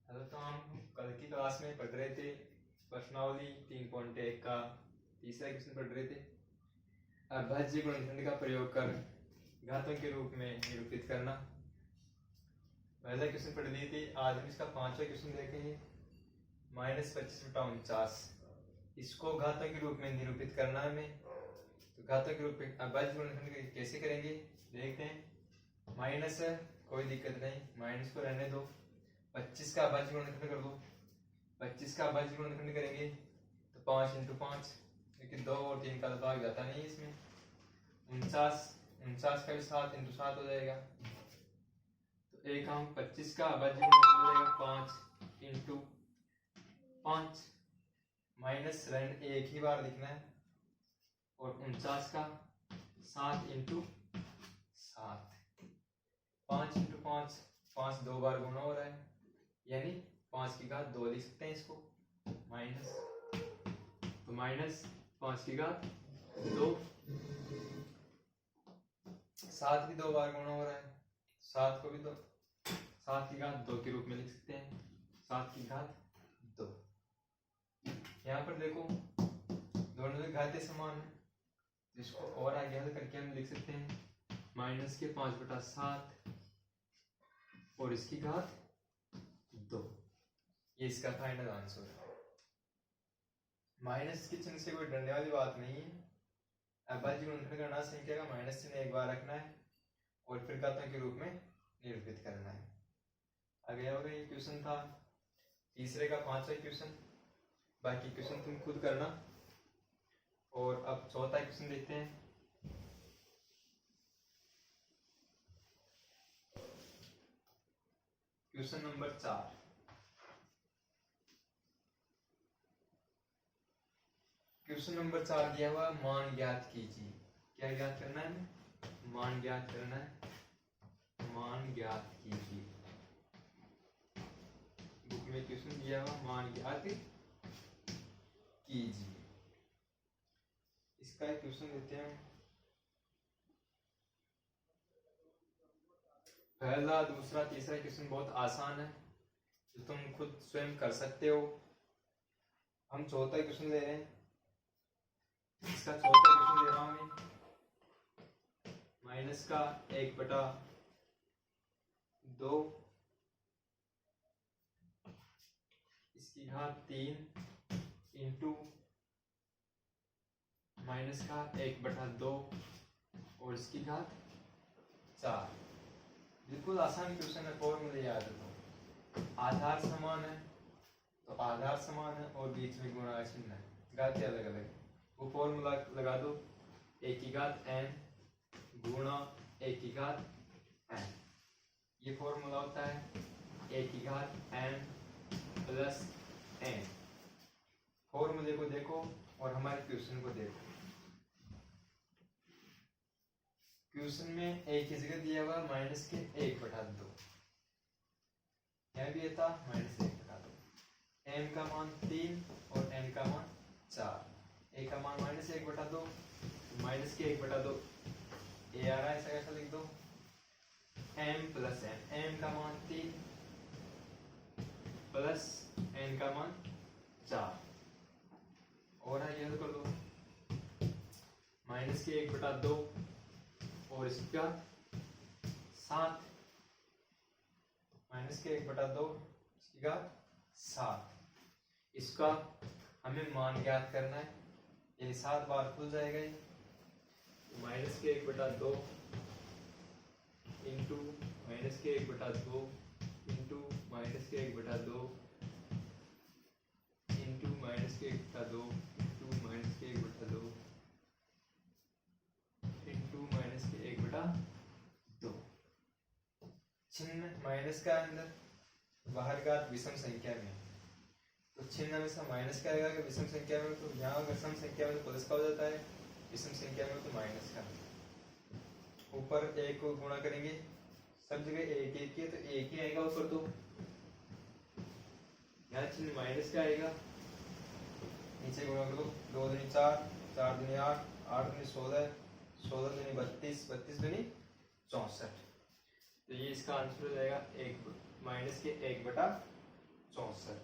Hello, तो हम कल की क्लास में पढ़ रहे थे प्रश्नावली 3.1 का तीसरा क्वेश्चन पढ़ रहे थे। अभाज्य गुणनखंड का प्रयोग कर घातों के रूप में निरूपित करना। पहला क्वेश्चन पढ़ लिए थे। आज हम इसका पांचवा क्वेश्चन देखेंगे। -25/49 इसको घातों के रूप में निरूपित करना है हमें। तो घातों के रूप में अभाज्य गुणनखंड कैसे करेंगे देखते हैं। माइनस है, कोई दिक्कत नहीं, माइनस को रहने दो। 25 का अभाज्य गुणनखंड कर दो। 25 का अभाज्य गुणनखंड करेंगे तो 5 × 5, क्योंकि 2 और 3 का भाग जाता नहीं है इसमें। 49 का भी 7 × 7 हो जाएगा। तो एक हम 25 का अभाज्य गुणनखंड हो जाएगा 5 × 5, माइनस रैंड एक ही बार लिखना है। और 49 का 7 × 7, 5 × 5, 5 दो बार गुणा हो रहा है, यानी 5 की घात 2 लिख सकते हैं इसको। माइनस, तो -5 की घात 2, 7 भी 2 बार गुणा हो रहा है, 7 को भी 7 की घात 2 के रूप में लिख सकते हैं। 7 की घात 2। यहाँ पर देखो दोनों की घातें समान है, जिसको और आगे हल करके हम लिख सकते हैं -5/7 और इसकी घात 2। ये इसका फाइनल आंसर है। माइनस के चिन्ह से कोई डरने वाली बात नहीं है। अभाज्य गुणनखंड का संख्या का माइनस चिन्ह एक बार रखना है और फिर घातों के रूप में निरूपित करना है। आगे होगा ये क्वेश्चन था तीसरे का पांचवा क्वेश्चन। बाकी क्वेश्चन तुम खुद करना। और अब चौथा क्वेश्चन देखते हैं। Question number 4। क्वेश्चन नंबर 4 दिया हुआ मान ज्ञात कीजिए। क्या ज्ञात करना है? मान ज्ञात करना है। मान ज्ञात कीजिए। बुक में क्वेश्चन दिया हुआ मान ज्ञात कीजिए। इसका एक क्वेश्चन देते हैं। पहला, दूसरा, तीसरा क्वेश्चन बहुत आसान है, जो तुम खुद स्वयं कर सकते हो। हम चौथा क्वेश्चन ले रहे हैं। इसका चौथा क्वेश्चन दे रहा हूं मैं। माइनस का 1/2, इसकी घात 3 इंटू माइनस का 1/2 और इसकी घात 4। बिल्कुल आसान क्वेश्चन है। फॉर्मूले याद रखो। आधार समान है तो आधार समान है और बीच में गुणा चिन्ह है, घातें अलग अलग है। वो फॉर्मूला लगा दो। a की घात n गुणा a की घात n। ये फॉर्मूला होता है a की घात n प्लस n। फॉर्मूले को देखो और हमारे क्वेश्चन को देखो। क्वेश्चन में a की जगह दिया हुआ माइनस के 1/2। यहाँ भी था -1/2। m का मान 3 और n का मान 4। a का मान -1/2, माइनस के 1/2 a आ रहा है, ऐसा कैसा लिख दो m प्लस n। m का मान 3 प्लस n का मान 4। और आगे हल कर दो। माइनस के 1/2 और इसका 7, माइनस के 1/2 इसकी का 7। इसका हमें मान ज्ञात करना है, यानी 7 बार खुल जाएगा ये। माइनस के 1/2 इंटू माइनस के 1/2 इंटू माइनस के 1/2 इंटू माइनस के 1/2 इंटू माइनस के 1/2 इंटू माइनस के 1/2। चिन्ह माइनस का अंदर, बाहर का विषम संख्या में, तो चिन्ह हमेशा माइनस का आएगा। विषम संख्या में तो यहाँ अगर सम संख्या में तो प्लस का हो जाता है, विषम संख्या में तो माइनस का। ऊपर एक को गुणा करेंगे, सब जगह एक एक है तो एक ही आएगा ऊपर। तो यहाँ चिन्ह माइनस का आएगा, नीचे गुणा करो। 2 दूनी 4, 4 दूनी 8, 8 दूनी 16, 16 दूनी 32, 32 दूनी 64। तो ये इसका आंसर हो जाएगा एक माइनस के 1/64।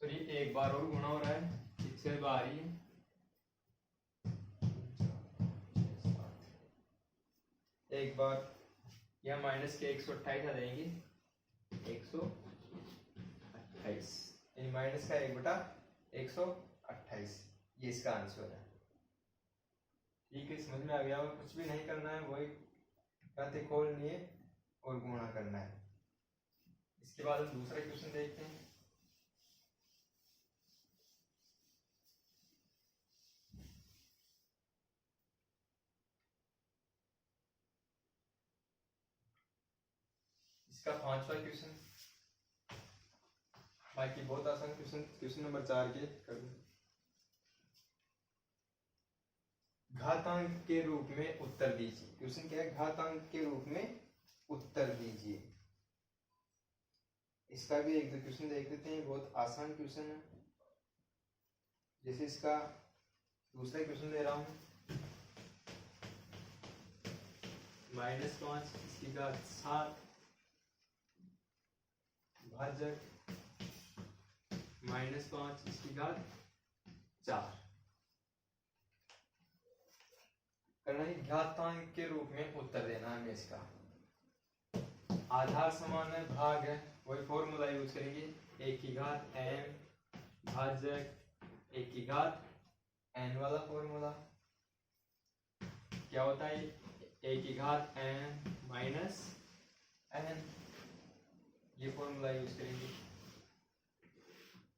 सॉरी एक बार और गुणा हो रहा है, 6 बार ही है। एक बार यह माइनस के 128 आ जाएंगे, 128 यानी माइनस का 1/128, ये इसका आंसर है। ठीक है, समझ में आ गया होगा। कुछ भी नहीं करना है, वही खाते खोलनी है और गुणा करना है। इसके बाद हम दूसरा क्वेश्चन देखते हैं। इसका 5वां क्वेश्चन, बाकी बहुत आसान क्वेश्चन, क्वेश्चन नंबर 4 के कर दो। घातांक के रूप में उत्तर दीजिए। क्वेश्चन क्या है? घातांक के रूप में उत्तर दीजिए। इसका भी एक दो क्वेश्चन देख लेते हैं, बहुत आसान क्वेश्चन है। जैसे इसका दूसरा क्वेश्चन दे रहा हूं, -5 इसकी घात 7 भाजक -5 इसकी घात 4 करना है। घातांक के रूप में उत्तर देना है हमें इसका। आधार समान है, भाग है, वही फॉर्मूला यूज करेंगे। 1 की घात m भाजक 1 की घात n वाला फॉर्मूला क्या होता है? 1 की घात m माइनस n, ये फॉर्मूला यूज करेंगे।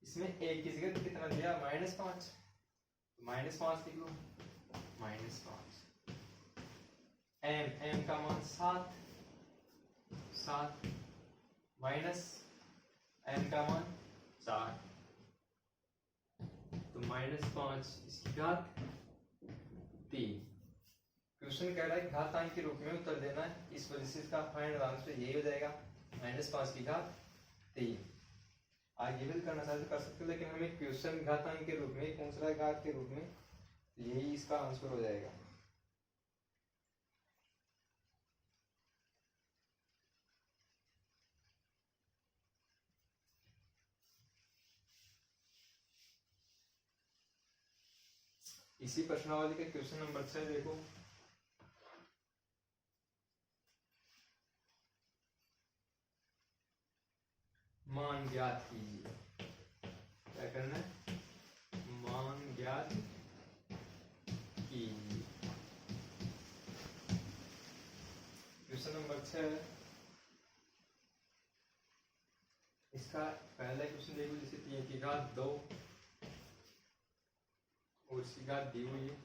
इसमें एक की जगह कितना दिया? -5, -5 लिख लो, -5 m का मान 7 माइनस n का मान 4, तो -5 इसकी घात 3। क्वेश्चन कह रहा है घातांक के रूप में उत्तर देना है, इस वजह से इसका फाइनल आंसर यही हो जाएगा, -5 की घात 3। आगे भी करना चाहते कर सकते हो, लेकिन हमें क्वेश्चन घातांक के रूप में पूछ रहा है, घात के रूप में, तो यही इसका आंसर हो जाएगा। इसी प्रश्नावली का क्वेश्चन नंबर 6 देखो। मान ज्ञात कीजिए। क्या करना है? मान ज्ञात कीजिए। क्वेश्चन नंबर 6, इसका पहला क्वेश्चन देखो। जैसे 3 की घात 2 और इसकी घात दी हुई है।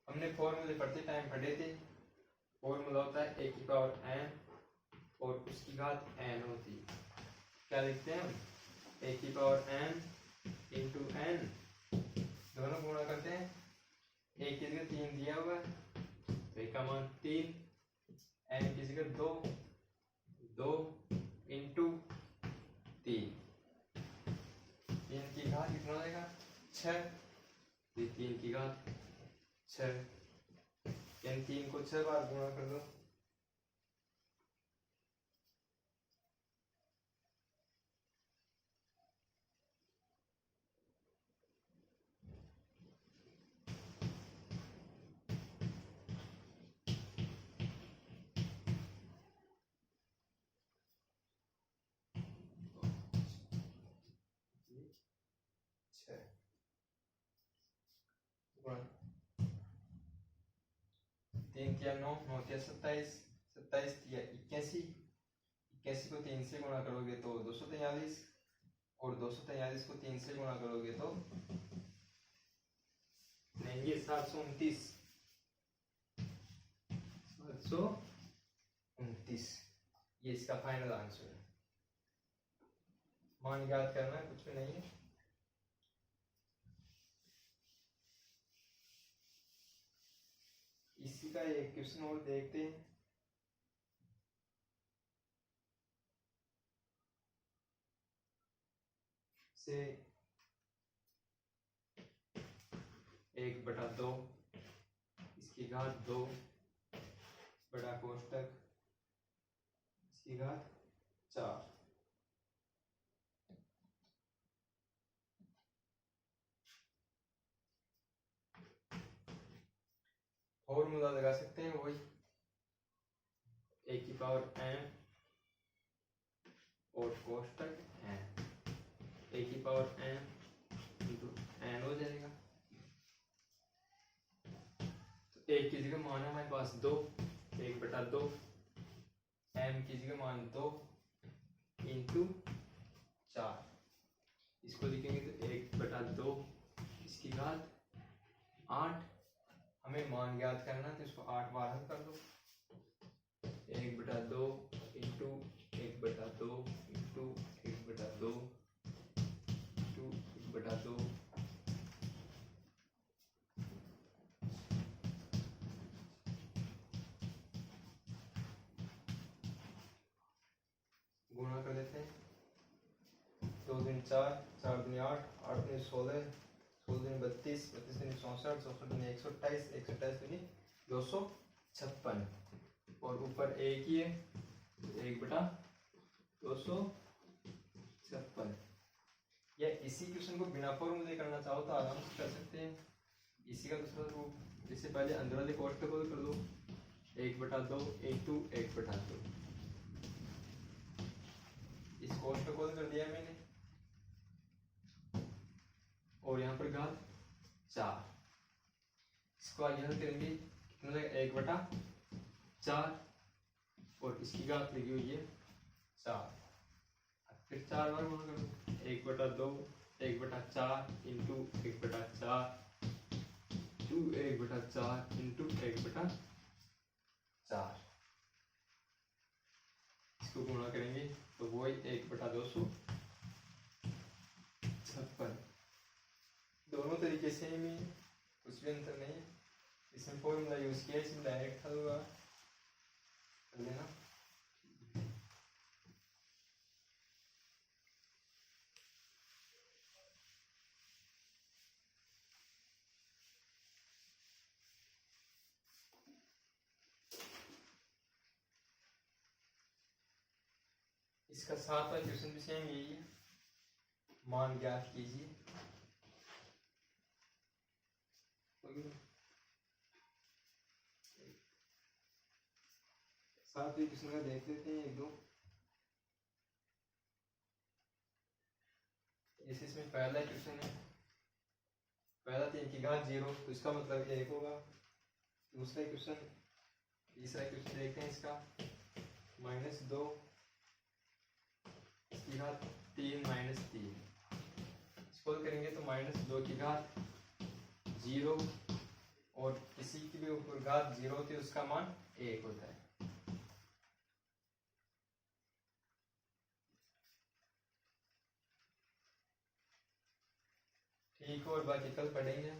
हमने फॉर्मूले पढ़ते टाइम पढ़े थे, फॉर्मूला होता है 1 की पावर n और उसकी घात n होती है। क्या लिखते हैं हम? 1 की पावर n इंटू n, दोनों गुणा करते हैं। 1 की जगह 3 दिया हुआ है, तो 1 का मान 3, n की जगह 2 इंटू 3 की घात कितना हो जाएगा? 6, 3 की घात 6, इन 3 को 6 बार गुणा कर दो। तीन किया 9, 9 किया 27, 27 किया 81, 81 को 3 से गुणा करोगे तो 243, और 243 को 3 से गुणा करोगे तो नहीं 729, 729, ये इसका फाइनल आंसर है। मान याद करना है, कुछ भी नहीं है। इसी का एक क्वेश्चन और देखते हैं। से 1/2, इसकी घात 2 बड़ा कोष्टक इसकी घात 4। फॉर्मूला लगा सकते हैं वही a की पावर m और कोष्टक n, a की पावर m इंटू n हो जाएगा। तो a की जगह मान है हमारे पास 2, 1/2, m की जगह मान 2 इंटू 4, इसको लिखेंगे तो 1/2 इसकी घात 8। हमें मान ज्ञात करना है तो इसको 8 बार हल कर दो। 1/2 इंटू 1/2 इंटू 1/2 इंटू 1/2 गुणा कर लेते हैं। 2 दूनी 4, 4 दूनी 8, 8 दूनी 16, 16 दूनी 32, 32 दूनी 64, 64 दूनी 128, 128 दूनी 256 और ऊपर एक ही है 1/256। या इसी क्वेश्चन को बिना फॉर्मूले करना चाहो तो आराम से कर सकते हैं। इसी का दूसरा रूप, इससे पहले अंदर वाले कोष्टक को कर दो 1/2 इंटू 1/2, इस कोष्टक को कर दिया मैंने और यहाँ पर घात 4, इसको आगे हल करेंगे कितना लगेगा 1/4 और इसकी घात लगी हुई है 4, फिर 4 बार गुणा करो 1/2 1/4 इंटू 1/4 टू 1/4 इंटू 1/4, इसको गुणा करेंगे तो वही 1/256। दोनों तरीके से ही कुछ भी अंतर नहीं है। इसमें फॉर्मूला यूज किया, इसमें डायरेक्ट हल होगा कर लेना। इसका 7वां क्वेश्चन भी सेम यही है, मान ज्ञात कीजिए। 7वें क्वेश्चन का देख लेते हैं एक दो। इसमें पहला क्वेश्चन है, पहला 3 की घात 0 तो इसका मतलब 1 होगा। दूसरा क्वेश्चन, तीसरा क्वेश्चन देखते हैं इसका -2 इसकी घात 3 -3, इसको करेंगे तो -2 की घात 0 और किसी की भी ऊपर घात 0 होती है उसका मान 1 होता है। ठीक है, और बाकी कल पढ़ेंगे।